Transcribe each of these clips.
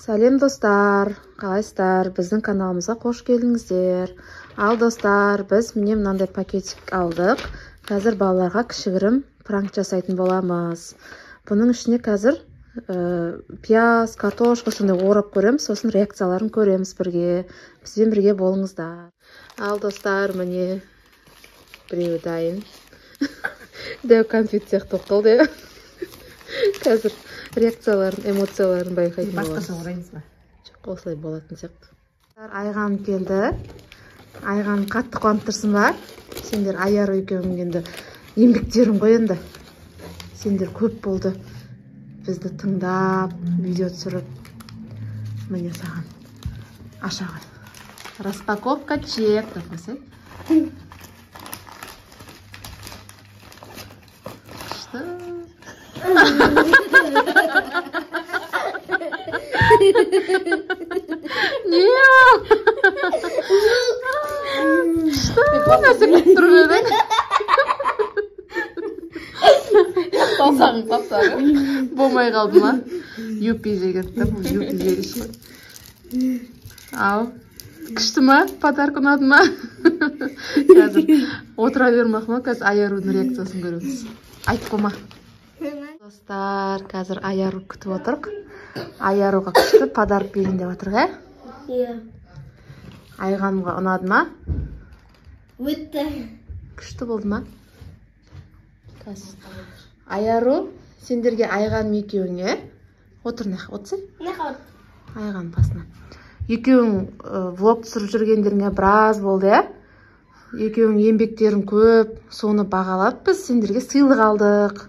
Сәлем достар, қалайсыздар? Біздің каналымызға қош келдіңіздер. Ал достар, біз міне мынандай пакетик алдық. Қазір балаларға кішігірім пранк жасайтын боламыз. Бұның ішіне қазір пияз, картошка сондай орап көреміз, сосын реакцияларын көреміз бірге. Бізбен бірге болыңыздар. Ал достар, міне біреуі дайын. Дәу конфет сияқты тоқталды. Қазір реакцияларын, эмоцияларын байқайтын боламыз. Басқасын ораймыз ба? Жоқ, осылай болатын сияқты. Айғаным келді. Айғаным қатты қуантырсын ба? Сендер аяр екеуің енді еңбектерің ғой енді. Сендер көп болды. Бізді тыңдап, видео түсіріп. Міне саған. Ашаған. Распаковка чек. Нет! Что? Нәрсе күтіп тұрып едің? Саусағың. Болмай қалды ма? Юпи жегенді, бұл юпи жегіш қой. Ау, күшті ма? Подарка ұнады ма? Қазір отыра бермақ ма? Қазір аярудың реакциясын көреміз. Айтып қома. Достар, қазір аяру күтіп отырық. Аяруға күшті подарок берейін деп отырық, Иә. Айғанымға ұнады ма? Өтті. Күшті болды ма? Аяру, сендерге айғаным екеуіңе. Отыр, отсай. Не қалды? Айғаным басына. Екеуің влог түсіріп жүргендеріңе біраз болды, Екеуің еңбектерің көп, соны бағалап біз сендерге сыйлық алдық.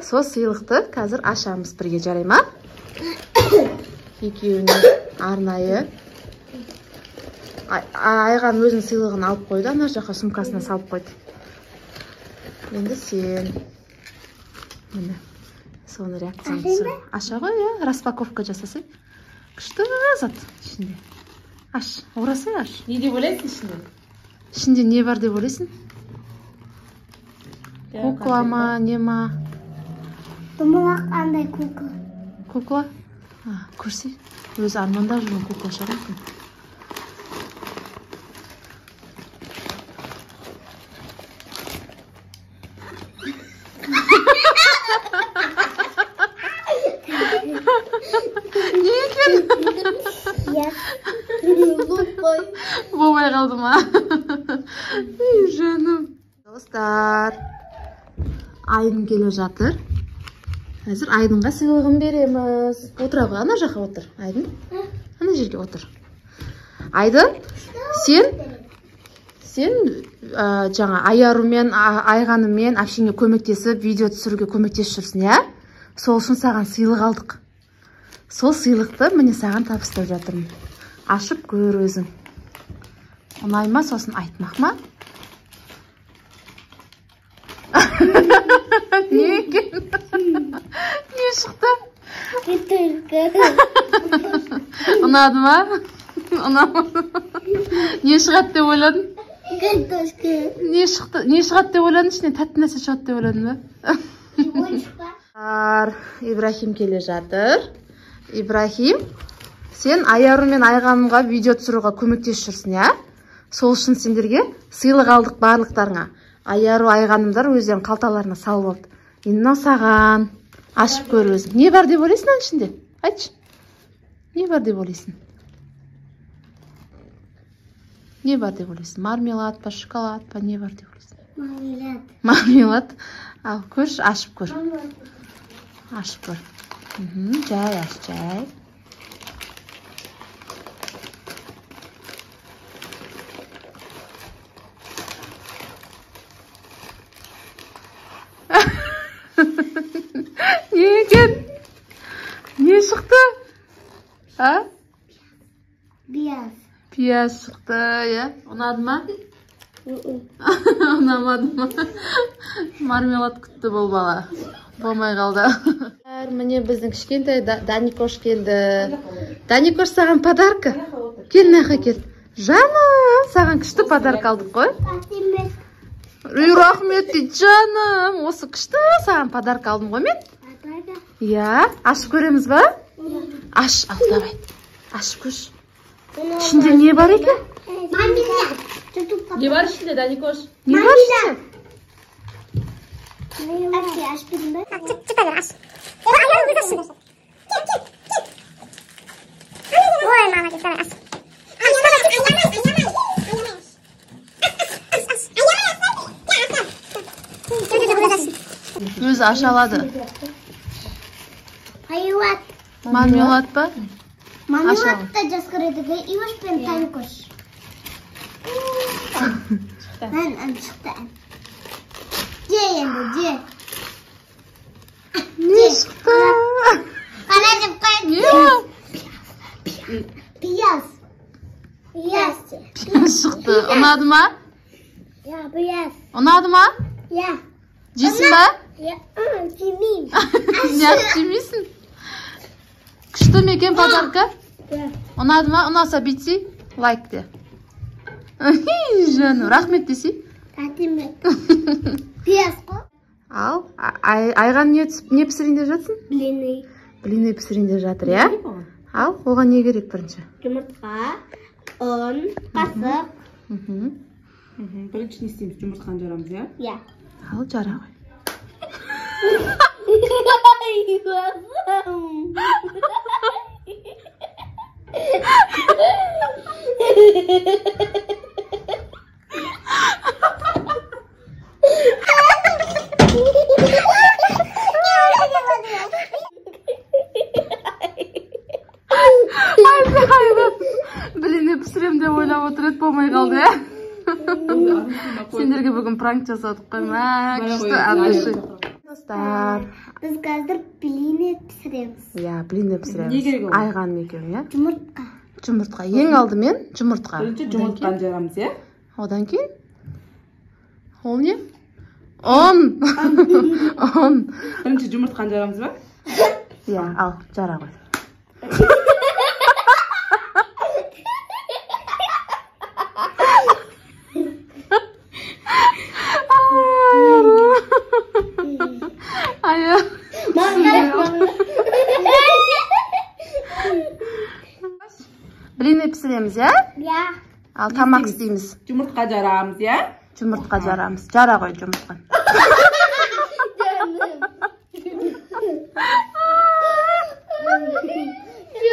Сол сыйлықты қазір ашамыз бірге, жарай ма? Екеуіне арнайы. Айған өзінің сыйлығын алып қойды, ана жаққа сумкасына салып қойды. Енді сен. Міне, соны реакцияны түсір. Аша ғой, распаковка жасасай. Күшті зат ішінде. Аш, орасай аш. Не деп ойлайсың ішінде? Ішінде не бар деп ойлайсың? Кукла ма, не ма? Думалақ қандай кукла? Кукла? Көрсе, өзі армандап жүрген кукла шығар. Не екен? Болмай қалды ма? Ей, жаным. Достар, Айдын келе жатыр. Қазір Айдынға сыйлығын береміз. Отыра ғой, ана жаққа отыр. Айдын, ана жерге отыр. Айдын, сен жаңа Аярумен, Айғанымен әпшеңе көмектесіп, видео түсіруге көмектесіп жүрсің, Сол үшін саған сыйлық алдық. Сол сыйлықты міне саған табыстап жатырмын. Ашып көр өзің. Ұнай ма, сосын айтмақ ма? Не екен? Не шықты? Ұнады ма? Ұнамады. Не шығады деп ойладың? Не шығады деп ойладың? Ішіне тәтті нәрсе шығады деп ойладың ба? Ибрахим келе жатыр. Ибрахим, сен Аяру мен Айғанымға видео түсіруге көмектесіп жүрсің, Сол үшін сендерге сыйлық алдық барлықтарыңа. Аяру, Айғанымдар өздерінің қалталарына салып алды. Енді саған ашып көр өзің. Не бар деп ойлайсың аның ішінде? Айтшы. Не бар деп ойлайсың? Не бар деп ойлайсың? Мармелад па, шоколад па, не бар деп ойлайсың? Мармелад. Ал, көрші, ашып көр. Ашып көр. Жай, аш, жай. Не екен? Не шықты? Пияз. Пияз шықты, Ұнады ма? Ұнамады ма? Мармелад күтті бұл бала. Болмай қалды. Міне біздің кішкентай Даникош келді. Даникош, саған подарка. Кел, нәқа кел. Жаным, саған күшті подарка алдық қой. Рахмет дейді, жаным. Осы күшті саған подарка алдым ғой мен. Атайда. Иә, ашып көреміз ба? Aç, al давай. Açıp koş. İçinde ne var ekan? Ne var içinde Danikoş? Ne var içinde? Aç dedim ben. Çık hadi aç. Ayağını uzatsın. Vay mama git sana aç. Özü aşağıladı. Hayvat. Marmelat ba? Marmelat da jaskırıdı. İvaş ben Danikoş. Ben çıktı. C yendi C. Ne çıktı? Anacım koy. Yok. Piyaz. Piyaz. Piyaz çıktı. Onun adı mı? Ya piyaz. Onun adı mı? Ya. Cisim ba? Ya. Cimim. Yapıcı mısın? Kışta mı eken pazarka? Ya. Onun adı mı? Onun asa biti. Like de. Canım. Rahmet desi. Tatimi. Piyaz koy. Al. Aygan ne pişireyim de жатсың? Blini. Blini pişireyim de жатыр, ya? Al. Oған не керек бірінші? Yumurta. Un. Kasık. Birinci ne isteyimiz? Yumurtkanı жарамыз, ya? Ya. Al, жара ғой. Блин, пісірем деп ойлап отыр еді, болмай қалды, ya? Сендерге бүгін пранк жасадық қой, мә, күшті әбдіші. Достар. Biz қазір blini pişiremiz. Ya, блинді Не пісіреміз. керек ол? Айған екеуің, ya? Yumurta. Жұмыртқа. Ең алдымен жұмыртқа. Birinci yumurtkanı жарамыз, ya? Одан кейін? Ол не? Он. Он. Birinci yumurtkanı жарамыз ба? Ya, al, жара ғой. Aya. Блин пісіреміз, ya? Ya. Al, тамақ істейміз. Yumurtqa жарамыз, ya? Жұмыртқа жарамыз. Жара ғой жұмыртқа.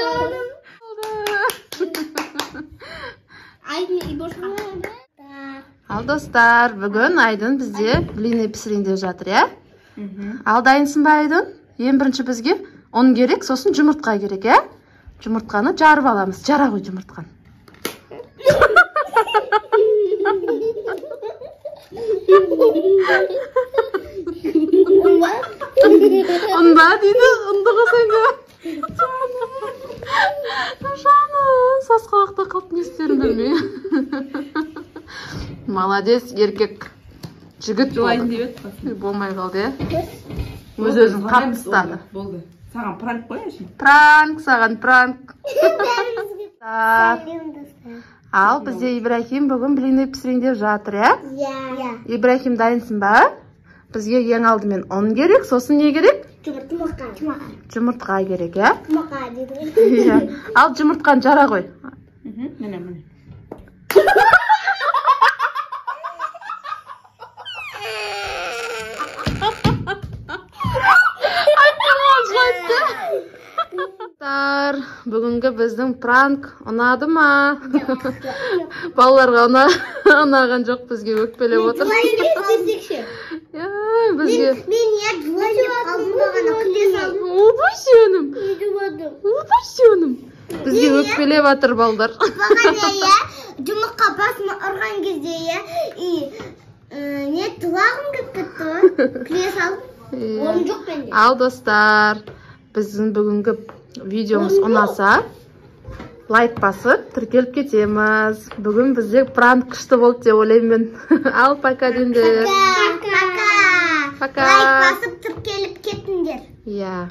Canım. Aynı boş Al достар, бүгін Айдын бізде блин пісірейін деп жатыр, ya? Ал, дайынсың ба Айдын? Ең бірінші бізге ұн керек, сосын жұмыртқа керек, ya? Жұмыртқаны жарып аламыз. Жара ғой жұмыртқаны. Ұн ба дейді? Ұнды қосаң ба? Жаным, сасқалақта қалып не істерін білмей. Молодец, еркек. Жігіт Жуайын болды. деп еді. Болмай қалды, ya? Өз-өзін қатты ұстады. Болды. Саған пранк қояшын. Пранк, саған пранк. Ал, Ya. бізде Ибрахим бүгін блин пісірейін деп жатыр, ya? Ya. Ибрахим, дайынсың ба? Бізге ең алдымен ұн керек, сосын не керек? Yumurta. Жұмыртқа керек, ya? Yumurta dedi. Иә. Ал, жұмыртқаны жара ғой. Міне, міне. Бүгінгі біздің пранк ұнады ма? Балаларға ұнаған жоқ, бізге өкпелеп отыр. Ya, бізге... Ben ya duvarı aldım bana kles aldım. Опасеным. Yedim. Опасеным. Бізге өкпелеп жатыр балдар. Bana ne ya? Yumurta basma organ gezdi ya. Ne tulağım gitti. Kles aldım. Oyuncak bende. Ал, достар, біздің бүгінгі видеомыз ұнаса, лайк басып, тіркеліп кетеміз. Бүгін бізде пранк күшті болды деп ойлаймын. Ал, пока дендер. Пока. Пока. Лайк басып тіркеліп кетіңдер. Иә.